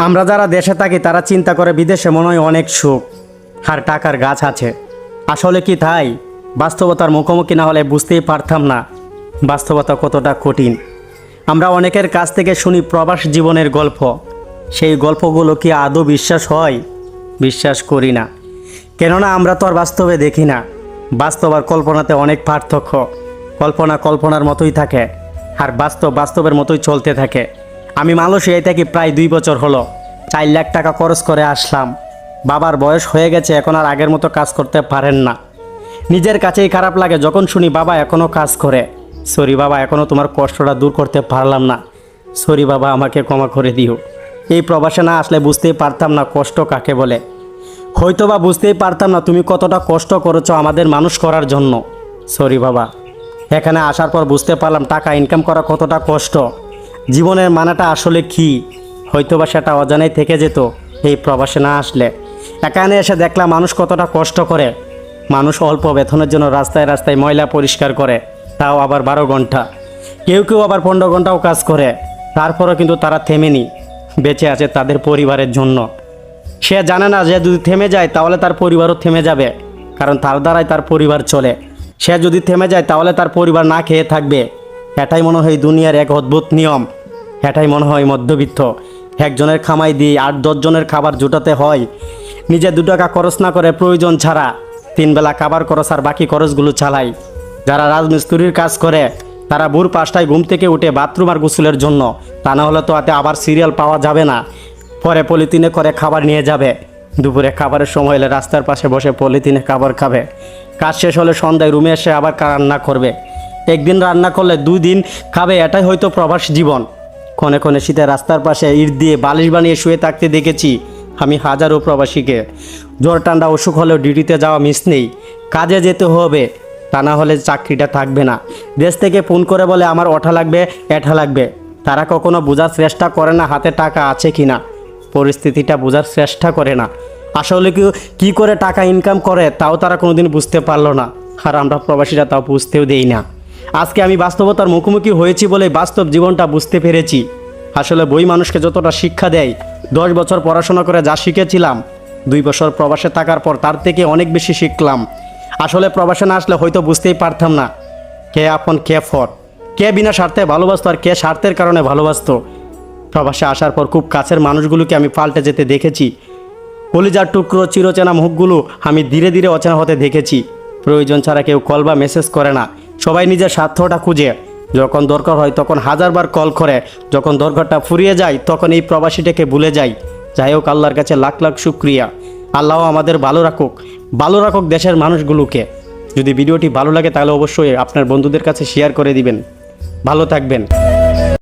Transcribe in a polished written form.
আমরা যারা দেশে থাকি তারা চিন্তা করে বিদেশে মনে হয় অনেক সুখ আর টাকার গাছ আছে। আসলে কি তাই? বাস্তবতার মুখোমুখি না হলে বুঝতেই পারতাম না বাস্তবতা কতটা কঠিন। আমরা অনেকের কাছ থেকে শুনি প্রবাস জীবনের গল্প। সেই গল্পগুলো কি আদৌ বিশ্বাস হয়? বিশ্বাস করি না, কেননা আমরা তো আর বাস্তবে দেখি না। বাস্তব আর কল্পনাতে অনেক পার্থক্য। কল্পনা কল্পনার মতোই থাকে আর বাস্তব বাস্তবের মতোই চলতে থাকে। আমি মালয়েশিয়ায় থাকি প্রায় 2 বছর হলো। 4 লাখ টাকা খরচ করে আসলাম। বাবার বয়স হয়ে গেছে, এখন আর আগের মতো কাজ করতে পারেন না। নিজের কাছেই খারাপ লাগে যখন শুনি বাবা এখনও কাজ করে। সরি বাবা, এখনও তোমার কষ্টটা দূর করতে পারলাম না। সরি বাবা, আমাকে ক্ষমা করে দিও। এই প্রবাসে না আসলে বুঝতেই পারতাম না কষ্ট কাকে বলে। হয়তো বা বুঝতেই পারতাম না তুমি কতটা কষ্ট করেছো আমাদের মানুষ করার জন্য। সরি বাবা। এখানে আসার পর বুঝতে পারলাম টাকা ইনকাম করা কতটা কষ্ট, জীবনের মানেটা আসলে কি। হয়তো বা সেটা অজানাই থেকে যেত এই প্রবাসে না আসলে। এখানে এসে দেখলাম মানুষ কতটা কষ্ট করে। মানুষ অল্প বেতনের জন্য রাস্তায় রাস্তায় ময়লা পরিষ্কার করে, তাও আবার 12 ঘন্টা। কেউ কেউ আবার 15 ঘন্টাও কাজ করে। তারপরেও কিন্তু তারা থেমেনি, বেঁচে আছে তাদের পরিবারের জন্য। সে জানে না যে যদি থেমে যায় তাহলে তার পরিবারও থেমে যাবে, কারণ তার দ্বারাই তার পরিবার চলে। সে যদি থেমে যায় তাহলে তার পরিবার না খেয়ে থাকবে। এটাই মনে হয় দুনিয়ার এক অদ্ভুত নিয়ম। এটাই মনে হয় মধ্যবিত্ত। একজনের খামাই দিয়ে 8-10 জনের খাবার জোটাতে হয়। নিজে 2 টাকা খরচ না করে প্রয়োজন ছাড়া 3 বেলা খাবার খরচ আর বাকি খরচগুলো চালাই। যারা রাজমিস্ত্রির কাজ করে তারা ভোর 5টায় ঘুম থেকে উঠে বাথরুম আর গোসলের জন্য, তা না হলে তো হাতে আবার সিরিয়াল পাওয়া যাবে না। পরে পলিথিনে করে খাবার নিয়ে যাবে। দুপুরে খাবারের সময় হলে রাস্তার পাশে বসে পলিথিনে খাবার খাবে। কাজ শেষ হলে সন্ধ্যায় রুমে এসে আবার রান্না করবে। একদিন রান্না করলে 2 দিন খাবে। এটাই হয়তো প্রবাস জীবন। ক্ষণে ক্ষণে শীতে রাস্তার পাশে ইট দিয়ে বালিশ বানিয়ে শুয়ে থাকতে দেখেছি আমি হাজারো প্রবাসীকে। জ্বর ঠান্ডা অসুখ হলেও ডিউটিতে যাওয়া মিস নেই। কাজে যেতে হবে, তা না হলে চাকরিটা থাকবে না। দেশ থেকে ফোন করে বলে আমার ওঠা লাগবে, এটা লাগবে। তারা কখনো বোঝার চেষ্টা করে না হাতে টাকা আছে কি না, পরিস্থিতিটা বোঝার চেষ্টা করে না। আসলে কি করে টাকা ইনকাম করে তাও তারা কোনোদিন বুঝতে পারলো না। আর আমরা প্রবাসীরা তাও বুঝতেও দেই না। আজকে আমি বাস্তবতার মুখোমুখি হয়েছি বলে বাস্তব জীবনটা বুঝতে পেরেছি। আসলে বই মানুষকে যতটা শিক্ষা দেয়, 10 বছর পড়াশোনা করে যা শিখেছিলাম 2 বছর প্রবাসে থাকার পর তার থেকে অনেক বেশি শিখলাম। আসলে প্রবাসে না আসলে হয়তো বুঝতেই পারতাম না কে আপন কে ফর, কে বিনা স্বার্থে ভালোবাসতো আর কে স্বার্থের কারণে ভালোবাসতো। প্রবাসে আসার পর খুব কাছের মানুষগুলোকে আমি পাল্টে যেতে দেখেছি। কলিজার টুকরো চিরচেনা মুখগুলো আমি ধীরে ধীরে অচেনা হতে দেখেছি। প্রয়োজন ছাড়া কেউ কল বা মেসেজ করে না, সবাই নিজের স্বার্থটা খুঁজে। যখন দরকার হয় তখন 1000বার কল করে, যখন দরকারটা ফুরিয়ে যায় তখন এই প্রবাসীটাকে ভুলে যায়। যাই হোক, আল্লাহর কাছে লাখ লাখ শুক্রিয়া। আল্লাহ আমাদের ভালো রাখুক দেশের মানুষগুলোকে। যদি ভিডিওটি ভালো লাগে তাহলে অবশ্যই আপনার বন্ধুদের কাছে শেয়ার করে দিবেন। ভালো থাকবেন।